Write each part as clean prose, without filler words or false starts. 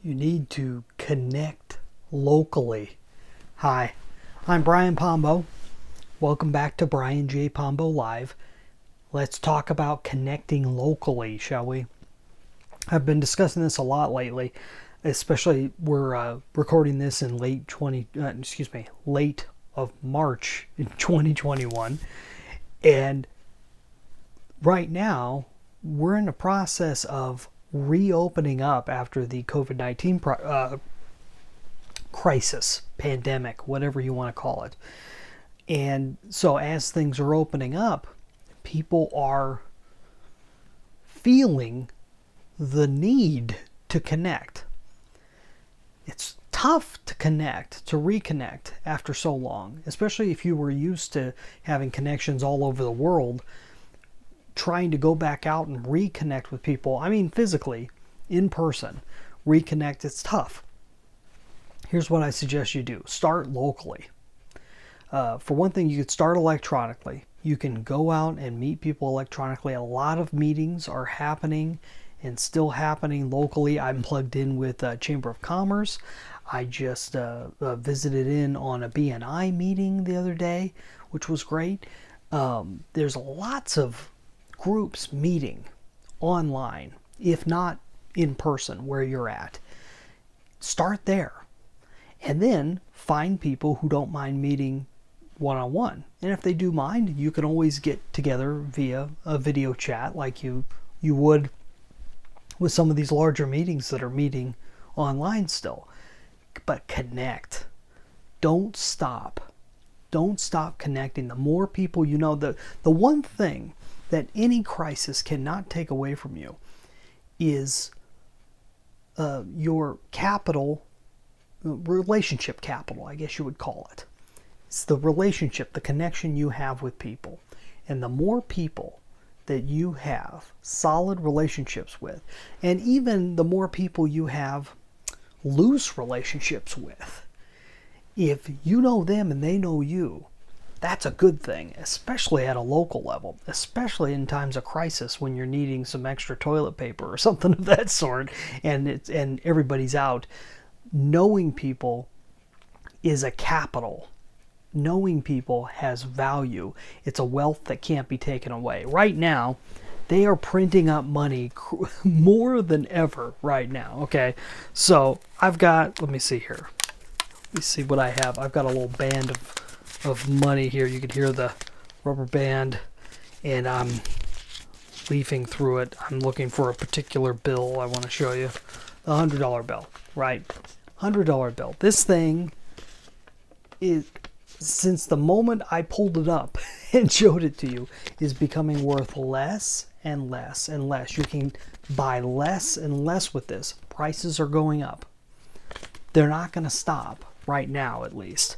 You need to connect locally. Hi, I'm Brian Pombo. Welcome back to Brian J. Pombo Live. Let's talk about connecting locally, shall we? I've been discussing this a lot lately, especially we're recording this in late of March in 2021, and right now we're in the process of reopening up after the COVID-19 crisis, pandemic, whatever you want to call it. And so as things are opening up, people are feeling the need to connect. It's tough to connect, to reconnect after so long, especially if you were used to having connections all over the world. Trying to go back out and reconnect with people, I mean physically, in person, reconnect, it's tough. Here's what I suggest you do. Start locally. For one thing, you could start electronically. You can go out and meet people electronically. A lot of meetings are happening and still happening locally. I'm plugged in with Chamber of Commerce. I just visited in on a BNI meeting the other day, which was great. There's lots of groups meeting online, if not in person where you're at. Start there. And then find people who don't mind meeting one-on-one. And if they do mind, you can always get together via a video chat like you would with some of these larger meetings that are meeting online still. But connect. Don't stop. Don't stop connecting. The more people you know, the one thing that any crisis cannot take away from you is your capital, relationship capital, I guess you would call it. It's the relationship, the connection you have with people. And the more people that you have solid relationships with, and even the more people you have loose relationships with, if you know them and they know you, that's a good thing, especially at a local level, especially in times of crisis when you're needing some extra toilet paper or something of that sort, and everybody's out. Knowing people is a capital. Knowing people has value. It's a wealth that can't be taken away. Right now, they are printing up money more than ever right now. Okay, so I've got, let me see here. Let me see what I have. I've got a little band of money here. You can hear the rubber band, and I'm leafing through it. I'm looking for a particular bill I want to show you. The $100 bill, right? $100 bill. This thing is, since the moment I pulled it up and showed it to you, is becoming worth less and less and less. You can buy less and less with this. Prices are going up. They're not going to stop right now, at least.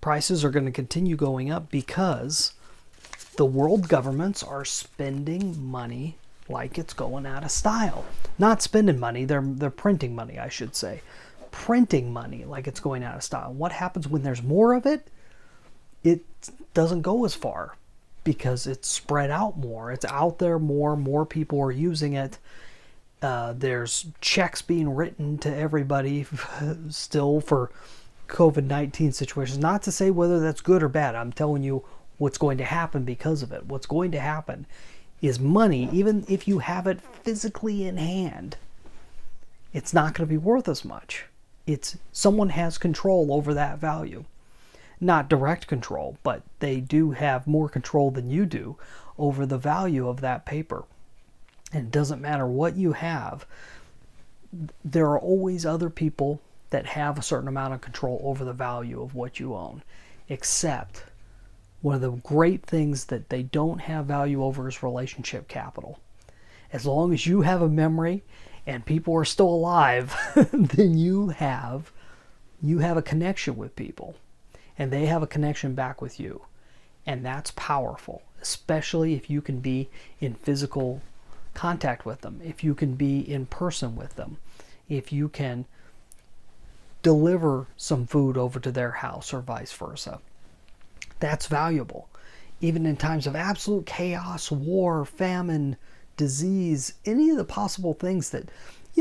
Prices are going to continue going up because the world governments are spending money like it's going out of style. Not spending money, they're printing money, I should say. Printing money like it's going out of style. What happens when there's more of it? It doesn't go as far because it's spread out more. It's out there more people are using it. There's checks being written to everybody still for COVID-19 situations. Not to say whether that's good or bad. I'm telling you what's going to happen because of it. What's going to happen is money, even if you have it physically in hand, it's not going to be worth as much. It's someone has control over that value. Not direct control, but they do have more control than you do over the value of that paper. And it doesn't matter what you have. There are always other people that have a certain amount of control over the value of what you own. Except one of the great things that they don't have value over is relationship capital. As long as you have a memory and people are still alive, then you have a connection with people. And they have a connection back with you. And that's powerful, especially if you can be in physical contact with them, if you can be in person with them, if you can deliver some food over to their house or vice versa. That's valuable. Even in times of absolute chaos, war, famine, disease, any of the possible things that,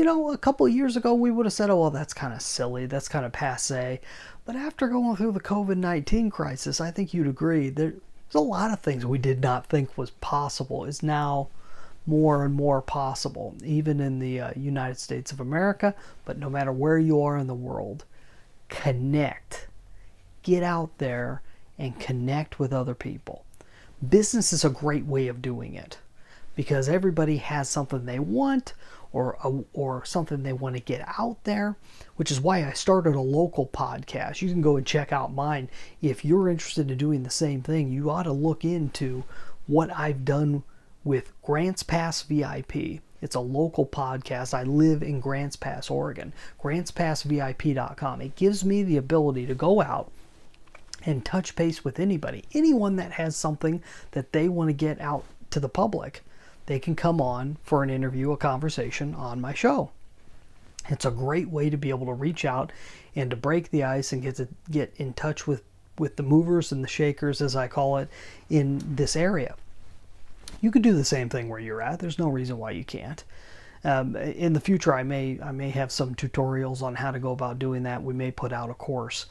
a couple of years ago, we would have said, oh, well, that's kind of silly. That's kind of passe. But after going through the COVID-19 crisis, I think you'd agree there's a lot of things we did not think was possible is now more and more possible, even in the United States of America. But no matter where you are in the world, connect. Get out there and connect with other people. Business is a great way of doing it because everybody has something they want or something they want to get out there, which is why I started a local podcast. You can go and check out mine. If you're interested in doing the same thing, you ought to look into what I've done with Grants Pass VIP. It's a local podcast. I live in Grants Pass, Oregon. GrantsPassVIP.com. It gives me the ability to go out and touch base with anyone that has something that they want to get out to the public. They can come on for an interview, a conversation on my show. It's a great way to be able to reach out and to break the ice and get in touch with the movers and the shakers, as I call it, in this area. You could do the same thing where you're at. There's no reason why you can't. In the future, I may have some tutorials on how to go about doing that. We may put out a course.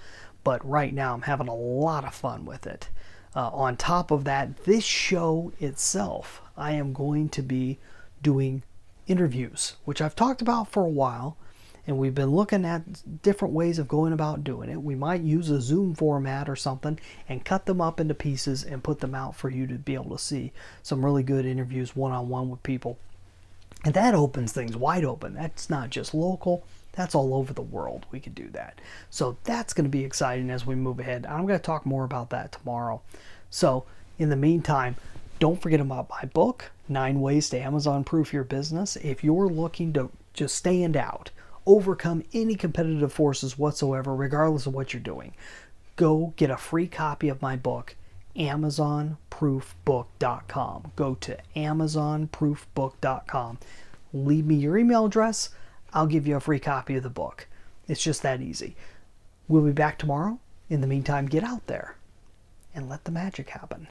But right now, I'm having a lot of fun with it. On top of that, this show itself, I am going to be doing interviews, which I've talked about for a while, and we've been looking at different ways of going about doing it. We might use a Zoom format or something and cut them up into pieces and put them out for you to be able to see some really good interviews one-on-one with people. And that opens things wide open. That's not just local. That's all over the world. We could do that. So that's going to be exciting as we move ahead. I'm going to talk more about that tomorrow. So in the meantime, don't forget about my book, 9 Ways to Amazon Proof Your Business. If you're looking to just stand out, overcome any competitive forces whatsoever, regardless of what you're doing, go get a free copy of my book, AmazonProofBook.com. Go to AmazonProofBook.com. Leave me your email address. I'll give you a free copy of the book. It's just that easy. We'll be back tomorrow. In the meantime, get out there and let the magic happen.